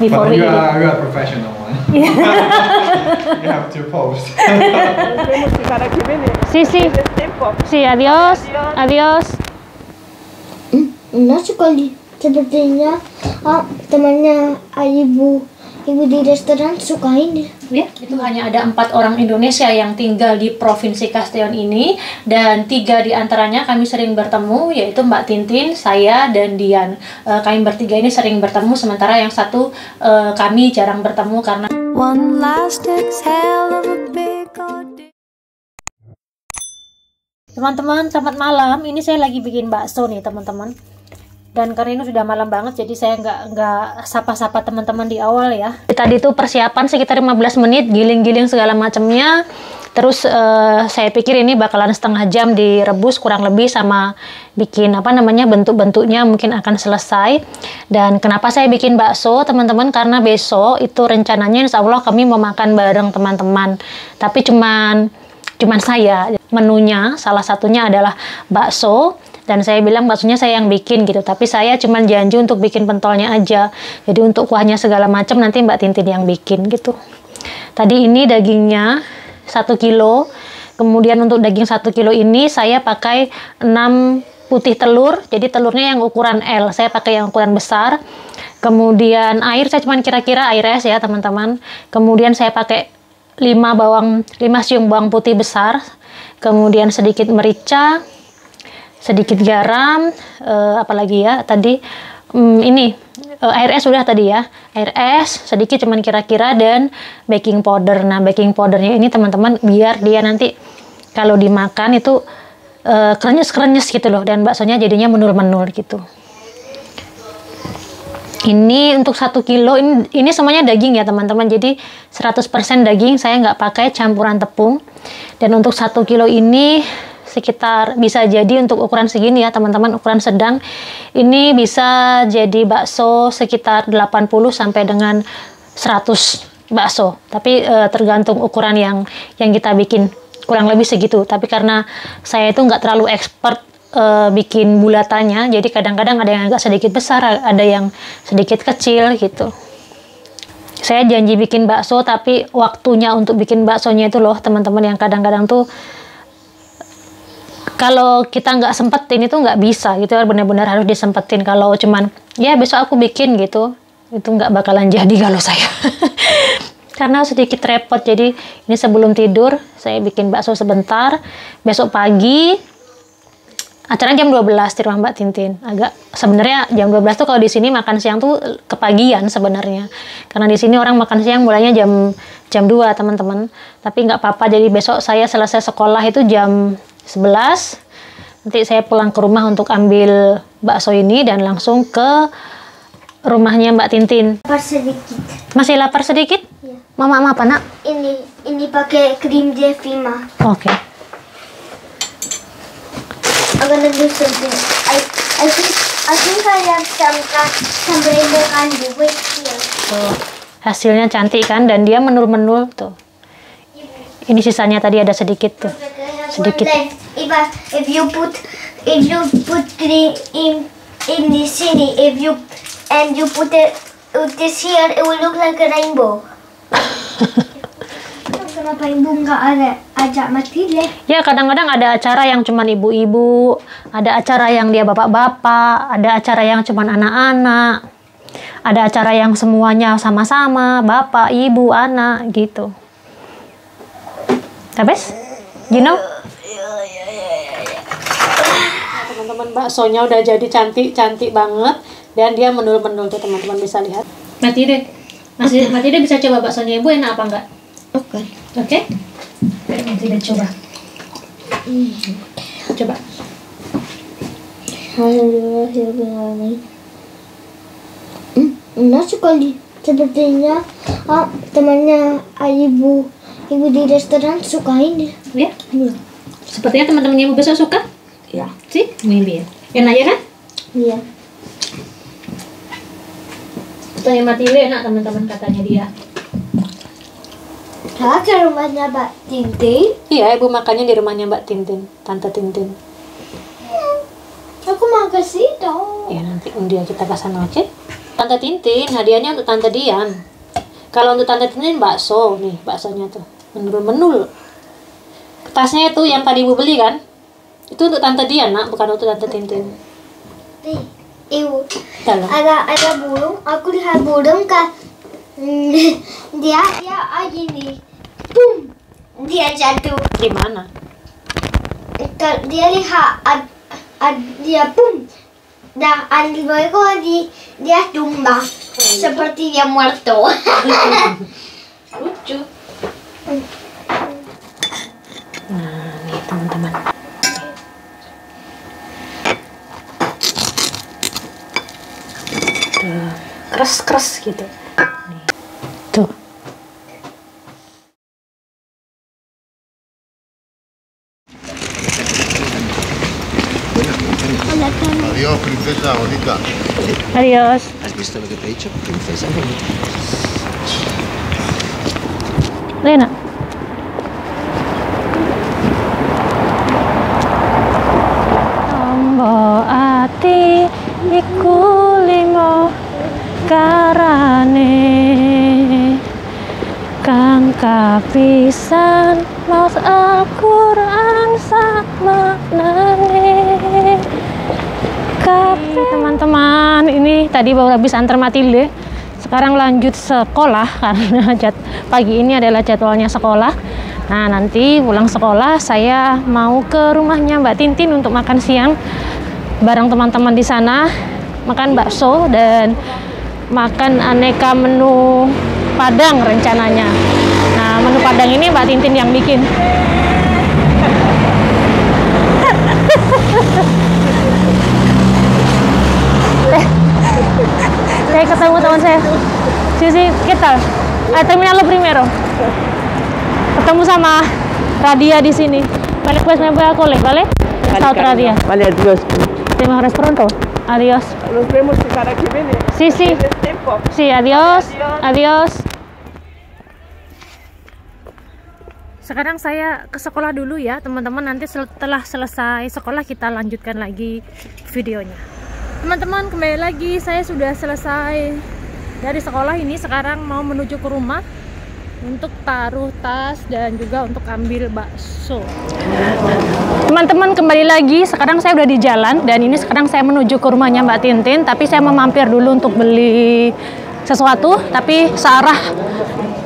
before But we you eat it. are a professional one. You have to post. Tenemos que estar aquí, ven. Sí, sí. Tienes tiempo. Sí, adiós. Adiós. Enak sekali. Sepertinya temannya ibu di restoran suka ini. Ya, itu hanya ada 4 orang Indonesia yang tinggal di Provinsi Castellón ini, dan 3 di antaranya kami sering bertemu, yaitu Mbak Tintin, saya, dan Dian. Kami bertiga ini sering bertemu, sementara yang satu kami jarang bertemu karena One last exhale of a big old teman-teman, selamat malam. Ini saya lagi bikin bakso nih teman-teman. Dan karena ini sudah malam banget, jadi saya nggak sapa-sapa teman-teman di awal ya. Tadi itu persiapan sekitar 15 menit, giling-giling segala macamnya. Terus saya pikir ini bakalan setengah jam direbus kurang lebih, sama bikin apa namanya bentuk-bentuknya mungkin akan selesai. Dan kenapa saya bikin bakso teman-teman, karena besok itu rencananya insya Allah kami mau makan bareng teman-teman. Tapi cuman saya, menunya salah satunya adalah bakso. Dan saya bilang baksonya saya yang bikin gitu, tapi saya cuman janji untuk bikin pentolnya aja. Jadi untuk kuahnya segala macam nanti Mbak Tintin yang bikin gitu. Tadi ini dagingnya 1 kilo. Kemudian untuk daging 1 kilo ini saya pakai 6 putih telur. Jadi telurnya yang ukuran L, saya pakai yang ukuran besar. Kemudian air saya cuman kira-kira air es ya teman-teman. Kemudian saya pakai 5 siung bawang putih besar. Kemudian sedikit merica, sedikit garam, apalagi ya tadi ini air es sudah tadi ya, air es sedikit cuman kira-kira, dan baking powder. Nah baking powdernya ini teman-teman biar dia nanti kalau dimakan itu krenyes-krenyes gitu loh, dan baksonya jadinya menul-menul gitu. Ini untuk 1 kilo ini semuanya daging ya teman-teman, jadi 100% daging, saya nggak pakai campuran tepung. Dan untuk 1 kilo ini sekitar bisa jadi untuk ukuran segini ya teman-teman, ukuran sedang ini bisa jadi bakso sekitar 80 sampai dengan 100 bakso, tapi tergantung ukuran yang kita bikin, kurang lebih segitu. Tapi karena saya itu nggak terlalu expert bikin bulatannya, jadi kadang-kadang ada yang agak sedikit besar, ada yang sedikit kecil gitu. Saya janji bikin bakso, tapi waktunya untuk bikin baksonya itu loh teman-teman, yang kadang-kadang tuh kalau kita nggak sempetin itu nggak bisa gitu, benar-benar harus disempetin. Kalau cuman ya besok aku bikin gitu, itu nggak bakalan jadi kalau saya. Karena sedikit repot. Jadi ini sebelum tidur saya bikin bakso sebentar. Besok pagi acara jam 12 di rumah Mbak Tintin. Agak sebenarnya jam 12 tuh kalau di sini makan siang tuh kepagian sebenarnya. Karena di sini orang makan siang mulainya jam 2 teman-teman. Tapi nggak apa-apa. Jadi besok saya selesai sekolah itu jam 11, nanti saya pulang ke rumah untuk ambil bakso ini dan langsung ke rumahnya Mbak Tintin. Lapar sedikit. Masih lapar sedikit? Ya. Mama apa nak? Ini pakai krim Jeffima. Oke. I'm gonna do something. I think I have some rainbow candy. Wait here. Tuh, hasilnya cantik kan, dan dia menul-menul tuh. Ini sisanya tadi ada sedikit tuh. Sedikit. If you put green in the city, if you put this here, it will look like a rainbow. Kenapa ibu nggak ajak Matilde? Ya kadang-kadang ada acara yang cuman ibu-ibu, ada acara yang dia bapak-bapak, ada acara yang cuman anak-anak, ada acara yang semuanya sama-sama, bapak, ibu, anak gitu. Habis? You know? Teman-teman, baksonya udah jadi cantik banget, dan dia menul-menul tuh teman-teman bisa lihat. Matilde bisa coba baksonya ibu, enak apa enggak? Oke. Matilde coba. Coba. Enak sekali. Sepertinya temannya ibu di restoran suka ini. Ya? Sepertinya teman-teman ibu besok suka? Ya. Sih? Maybe. Enak ya kan? Iya. Katanya Matilde enak teman-teman, katanya dia. Ke rumahnya Mbak Tintin. Iya, ibu makannya di rumahnya Mbak Tintin, Tante Tintin. Aku mau ke situ. Ya nanti dia kita ke sana, oke? Tante Tintin, hadiahnya untuk Tante Dian. Kalau untuk Tante Tintin bakso nih, baksonya tuh menul-menul. Tasnya itu yang tadi Ibu beli kan? Itu untuk Tante Dian, Nak, bukan untuk Tante Tintin. Ibu, Dalam. ada burung. Aku lihat burung kan. Dia gini. Boom. Dia jatuh. Di mana? Dia lihat dia boom. Dan luego dia tumbang seperti dia muerto. Lucu. Nah, nih teman-teman. Keras-keras gitu. Nih. Tuh. Adiós, princesa bonita. Adiós. ¿Has visto lo que te he dicho, princesa? Lena. Tombo ati iku limo karane kang kapisan maos Al-Qur'an sak maknane. Teman-teman, ini tadi baru habis antar Matilde. Sekarang lanjut sekolah karena pagi ini adalah jadwalnya sekolah. Nah, nanti pulang sekolah saya mau ke rumahnya Mbak Tintin untuk makan siang bareng teman-teman di sana, makan bakso dan makan aneka menu Padang rencananya. Nah, menu Padang ini Mbak Tintin yang bikin. Saya ketemu teman saya. Sisi, ¿qué tal? Terminalo primero. Ketemu sama Radia di sini. Vale, pues me voy a cole, ¿vale? Hasta otro día. Vale, adiós. Te mejores pronto. Adiós. Nos vemos semana que viene. Sí, sí. ¿Tienes tiempo? Sí, adiós. Adiós. Sekarang saya ke sekolah dulu ya, teman-teman. Nanti setelah selesai sekolah kita lanjutkan lagi videonya. Teman-teman, kembali lagi, saya sudah selesai dari sekolah ini. Sekarang mau menuju ke rumah untuk taruh tas dan juga untuk ambil bakso. Teman-teman, kembali lagi, sekarang saya udah di jalan dan ini sekarang saya menuju ke rumahnya Mbak Tintin. Tapi saya mau mampir dulu untuk beli sesuatu, tapi searah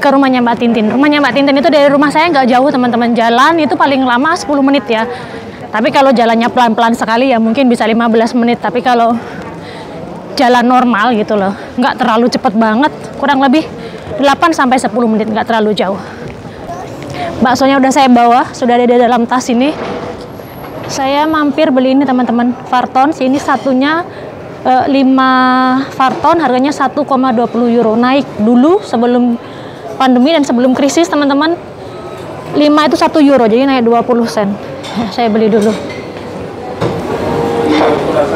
ke rumahnya Mbak Tintin. Rumahnya Mbak Tintin itu dari rumah saya nggak jauh, teman-teman. Jalan itu paling lama 10 menit ya. Tapi kalau jalannya pelan-pelan sekali ya mungkin bisa 15 menit. Tapi kalau jalan normal gitu loh, nggak terlalu cepet banget, kurang lebih 8 sampai 10 menit, nggak terlalu jauh. Baksonya udah saya bawa, sudah ada di dalam tas ini. Saya mampir beli ini teman-teman, Farton. Ini satunya 5 Farton, harganya 1,20 euro. Naik dulu sebelum pandemi dan sebelum krisis teman-teman. 5 itu 1 euro, jadi naik 20 sen. Saya beli dulu.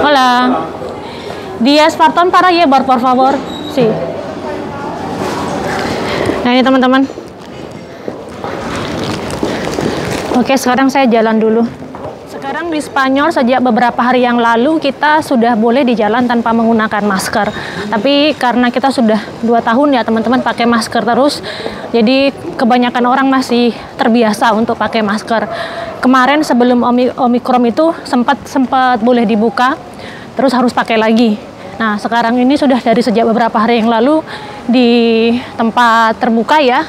Hola. 10 Farton para llevar, por favor. Sí. Nah, ini teman-teman. Oke, sekarang saya jalan dulu. Sekarang di Spanyol sejak beberapa hari yang lalu kita sudah boleh di jalan tanpa menggunakan masker. Tapi karena kita sudah 2 tahun ya teman-teman pakai masker terus, jadi kebanyakan orang masih terbiasa untuk pakai masker. Kemarin sebelum Omikron itu sempat boleh dibuka, terus harus pakai lagi. Nah, sekarang ini sudah dari sejak beberapa hari yang lalu di tempat terbuka ya,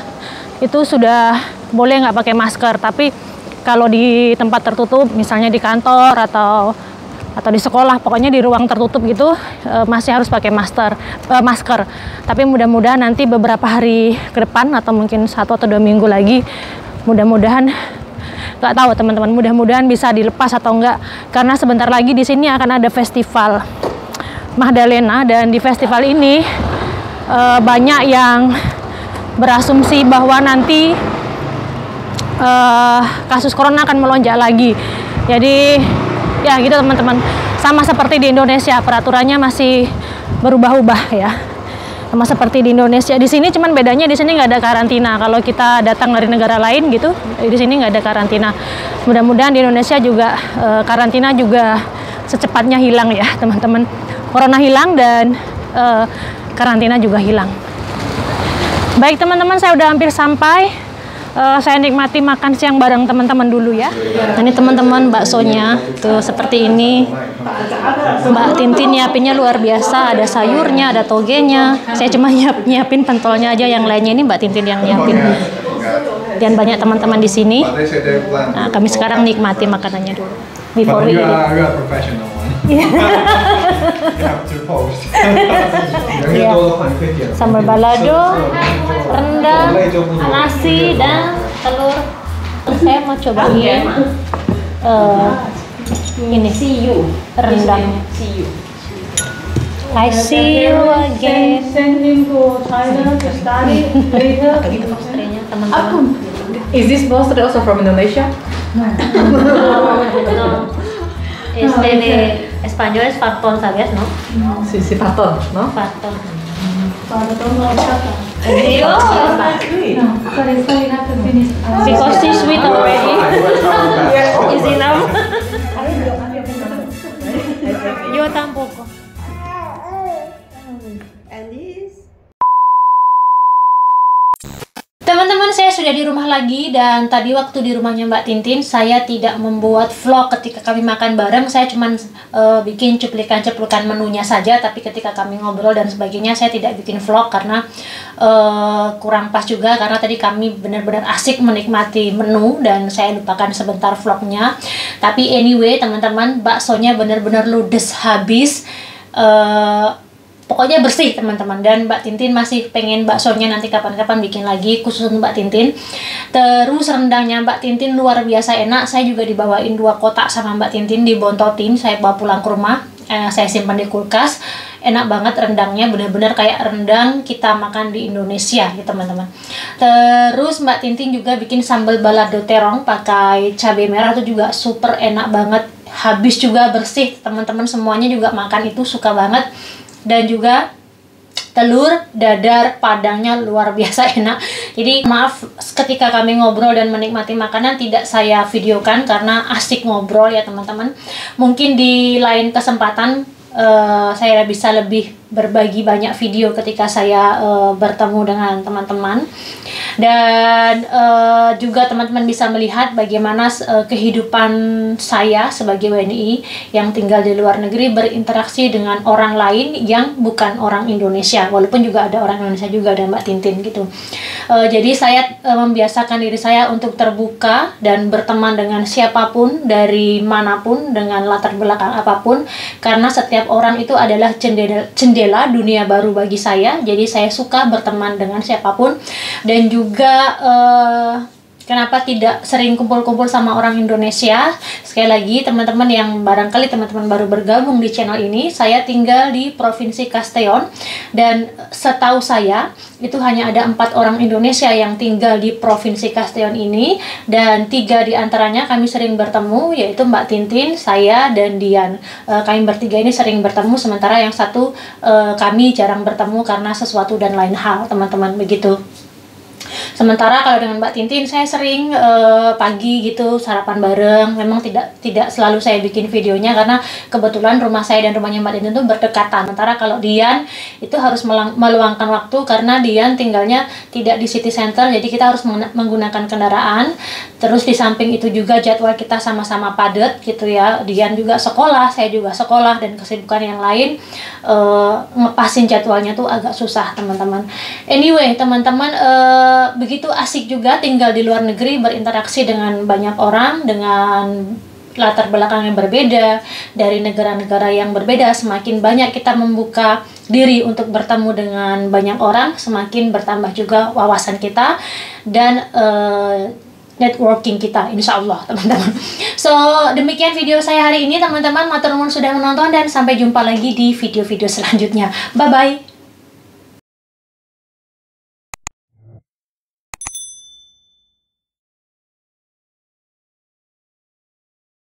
itu sudah boleh nggak pakai masker. Tapi kalau di tempat tertutup, misalnya di kantor atau di sekolah, pokoknya di ruang tertutup gitu, masih harus pakai masker. Tapi mudah-mudahan nanti beberapa hari ke depan atau mungkin 1 atau 2 minggu lagi, mudah-mudahan, nggak tahu teman-teman, mudah-mudahan bisa dilepas atau enggak, karena sebentar lagi di sini akan ada festival Magdalena, dan di festival ini banyak yang berasumsi bahwa nanti kasus corona akan melonjak lagi. Jadi ya gitu teman-teman, sama seperti di Indonesia, peraturannya masih berubah-ubah ya, sama seperti di Indonesia. Di sini cuman bedanya di sini nggak ada karantina. Kalau kita datang dari negara lain gitu, di sini nggak ada karantina. Mudah-mudahan di Indonesia juga karantina juga secepatnya hilang ya teman-teman. Corona hilang dan karantina juga hilang. Baik teman-teman, saya udah hampir sampai. Saya nikmati makan siang bareng teman-teman dulu ya. Nah, ini teman-teman baksonya tuh seperti ini. Mbak Tintin nyiapinnya luar biasa, ada sayurnya, ada togenya. Saya cuma nyiapin pentolnya aja, yang lainnya ini Mbak Tintin yang nyiapin. Dan banyak teman-teman di sini. Nah, kami sekarang nikmati makanannya dulu. Before we eat. professional one. You have to post. Sambal balado, rendang, nasi dan telur. Saya mau cobain ini rendangnya. I see you again. Teman-teman. Is this mostly also from Indonesia? No. De español es fartón, ¿sabías, no? Sí, patón, ¿no? Fartón. Because she's sweet already. Is enough. Yo tampoco. Teman-teman, saya sudah di rumah lagi, dan tadi waktu di rumahnya Mbak Tintin saya tidak membuat vlog ketika kami makan bareng. Saya cuma bikin cuplikan-cuplikan menunya saja, tapi ketika kami ngobrol dan sebagainya saya tidak bikin vlog karena kurang pas juga, karena tadi kami benar-benar asik menikmati menu dan saya lupakan sebentar vlognya. Tapi anyway teman-teman, baksonya benar-benar ludes habis. Pokoknya bersih teman-teman, dan Mbak Tintin masih pengen baksonya nanti kapan-kapan bikin lagi khusus untuk Mbak Tintin. Terus rendangnya Mbak Tintin luar biasa enak. Saya juga dibawain 2 kotak sama Mbak Tintin, dibontotin, saya bawa pulang ke rumah, saya simpan di kulkas. Enak banget rendangnya, benar-benar kayak rendang kita makan di Indonesia ya teman-teman. Terus Mbak Tintin juga bikin sambal balado terong pakai cabai merah, itu juga super enak banget, habis juga bersih teman-teman. Semuanya juga makan itu suka banget. Dan juga telur dadar padangnya luar biasa enak. Jadi maaf ketika kami ngobrol dan menikmati makanan tidak saya videokan karena asik ngobrol ya teman-teman. Mungkin di lain kesempatan saya bisa lebih berbagi banyak video ketika saya bertemu dengan teman-teman. Dan juga teman-teman bisa melihat bagaimana kehidupan saya sebagai WNI yang tinggal di luar negeri berinteraksi dengan orang lain yang bukan orang Indonesia, walaupun juga ada orang Indonesia juga, ada Mbak Tintin gitu. Jadi saya membiasakan diri saya untuk terbuka dan berteman dengan siapapun dari manapun dengan latar belakang apapun, karena setiap orang itu adalah jendela dunia baru bagi saya. Jadi saya suka berteman dengan siapapun. Dan juga kenapa tidak sering kumpul-kumpul sama orang Indonesia. Sekali lagi teman-teman yang barangkali teman-teman baru bergabung di channel ini, saya tinggal di Provinsi Castellón, dan setahu saya itu hanya ada 4 orang Indonesia yang tinggal di Provinsi Castellón ini, dan 3 diantaranya kami sering bertemu, yaitu Mbak Tintin, saya, dan Dian. Kami bertiga ini sering bertemu, sementara yang satu kami jarang bertemu karena sesuatu dan lain hal teman-teman, begitu. Sementara kalau dengan Mbak Tintin saya sering pagi gitu sarapan bareng. Memang tidak selalu saya bikin videonya karena kebetulan rumah saya dan rumahnya Mbak Tintin itu berdekatan. Sementara kalau Dian itu harus meluangkan waktu karena Dian tinggalnya tidak di city center, jadi kita harus menggunakan kendaraan. Terus di samping itu juga jadwal kita sama-sama padat gitu ya. Dian juga sekolah, saya juga sekolah, dan kesibukan yang lain ngepasin jadwalnya tuh agak susah teman-teman. Anyway teman-teman, begitu asik juga tinggal di luar negeri, berinteraksi dengan banyak orang dengan latar belakang yang berbeda, dari negara-negara yang berbeda. Semakin banyak kita membuka diri untuk bertemu dengan banyak orang, semakin bertambah juga wawasan kita dan networking kita, insya Allah teman-teman. So demikian video saya hari ini teman-teman. Matur nuwun sudah menonton dan sampai jumpa lagi di video-video selanjutnya. Bye bye.